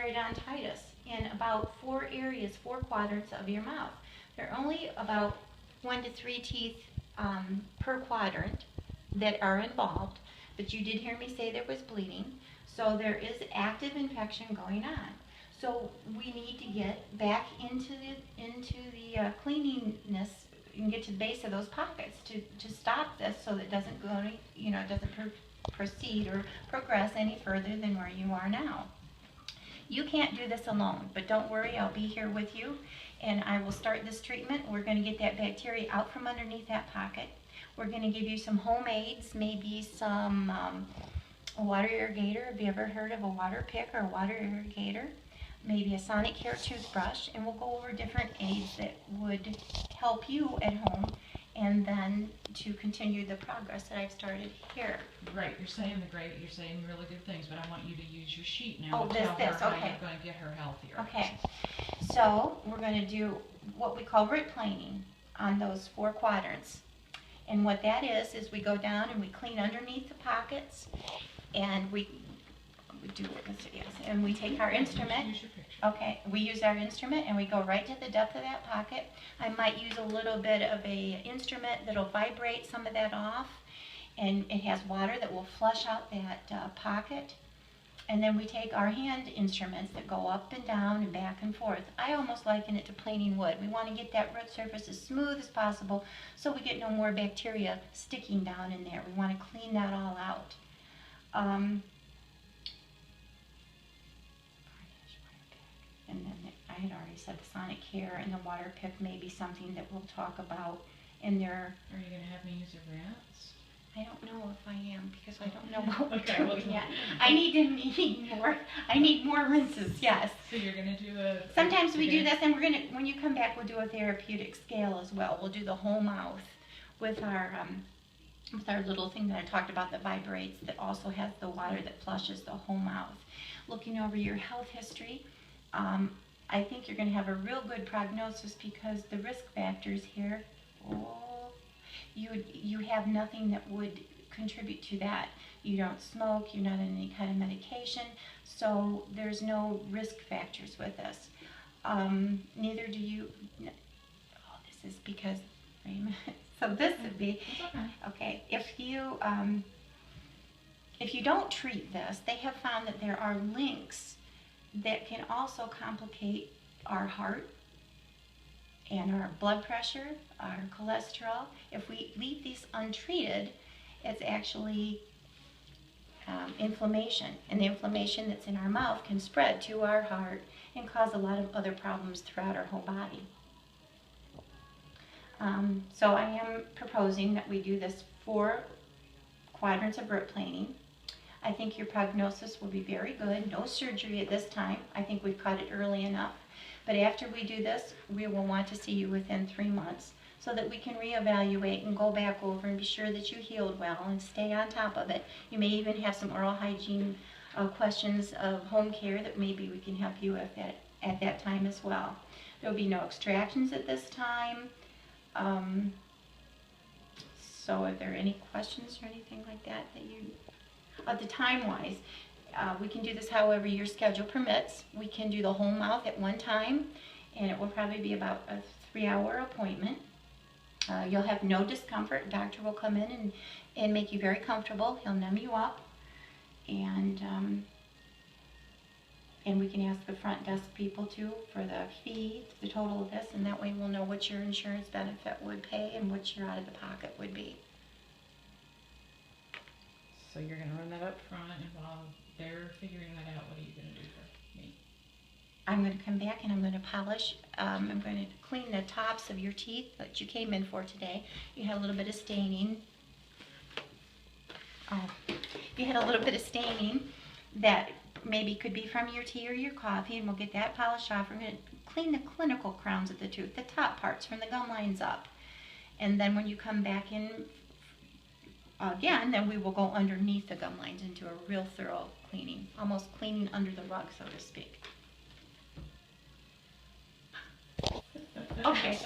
periodontitis in about 4 areas, 4 quadrants of your mouth. There are only about 1 to 3 teeth per quadrant that are involved, but you did hear me say there was bleeding, so there is active infection going on. So we need to get back into the cleanliness and get to the base of those pockets to stop this, so that it doesn't go any, it doesn't proceed or progress any further than where you are now. You can't do this alone, but don't worry, I'll be here with you, and I will start this treatment. We're going to get that bacteria out from underneath that pocket. We're going to give you some home aids, maybe some a water irrigator. Have you ever heard of a water pick or a water irrigator? Maybe a sonic care toothbrush, and we'll go over different aids that would help you at home, and then to continue the progress that I've started here. Right, you're saying really good things, but I want you to use your sheet now Oh, to tell her how you're going to get her healthier. Okay, so we're going to do what we call root planing on those 4 quadrants. And what that is we go down and we clean underneath the pockets, and we do it, yes, and we take our instrument. Use your picture. Okay, we use our instrument and we go right to the depth of that pocket. I might use a little bit of a instrument that'll vibrate some of that off, and it has water that will flush out that pocket. And then we take our hand instruments that go up and down and back and forth. I almost liken it to planing wood. We want to get that root surface as smooth as possible so we get no more bacteria sticking down in there. We want to clean that all out. And then I had already said the sonic care and the water pick may be something that we'll talk about in there. Are you going to have me use a rinse? I don't know if I am, because I don't know what we're Okay, doing yet. I need more rinses, yes. So you're going to do a... Sometimes we do this, and when you come back, we'll do a therapeutic scale as well. We'll do the whole mouth with our little thing that I talked about that vibrates, that also has the water that flushes the whole mouth. Looking over your health history, I think you're going to have a real good prognosis, because the risk factors here, you have nothing that would contribute to that. You don't smoke, you're not on any kind of medication, so there's no risk factors with this. Neither do you. Oh, this is because, wait a minute. So this would be, okay, if you don't treat this, they have found that there are links that can also complicate our heart and our blood pressure, our cholesterol. If we leave these untreated, it's actually inflammation, and the inflammation that's in our mouth can spread to our heart and cause a lot of other problems throughout our whole body. So I am proposing that we do this 4 quadrants of root planing. I think your prognosis will be very good. No surgery at this time. I think we've caught it early enough. But after we do this, we will want to see you within 3 months, so that we can reevaluate and go back over and be sure that you healed well and stay on top of it. You may even have some oral hygiene questions of home care that maybe we can help you at that time as well. There will be no extractions at this time. So are there any questions or anything like that you... the time-wise, we can do this however your schedule permits. We can do the whole mouth at one time, and it will probably be about a 3-hour appointment. You'll have no discomfort. Doctor will come in and make you very comfortable. He'll numb you up, and we can ask the front desk people too for the fee, the total of this, and that way we'll know what your insurance benefit would pay and what your out of the pocket would be. So you're going to run that up front, and while they're figuring that out, what are you going to do for me? I'm going to come back and I'm going to polish. I'm going to clean the tops of your teeth that you came in for today. You had a little bit of staining. You had a little bit of staining that maybe could be from your tea or your coffee, and we'll get that polished off. We're going to clean the clinical crowns of the tooth, the top parts from the gum lines up. And then when you come back in again, then we will go underneath the gum lines and do a real thorough cleaning, almost cleaning under the rug, so to speak. Okay.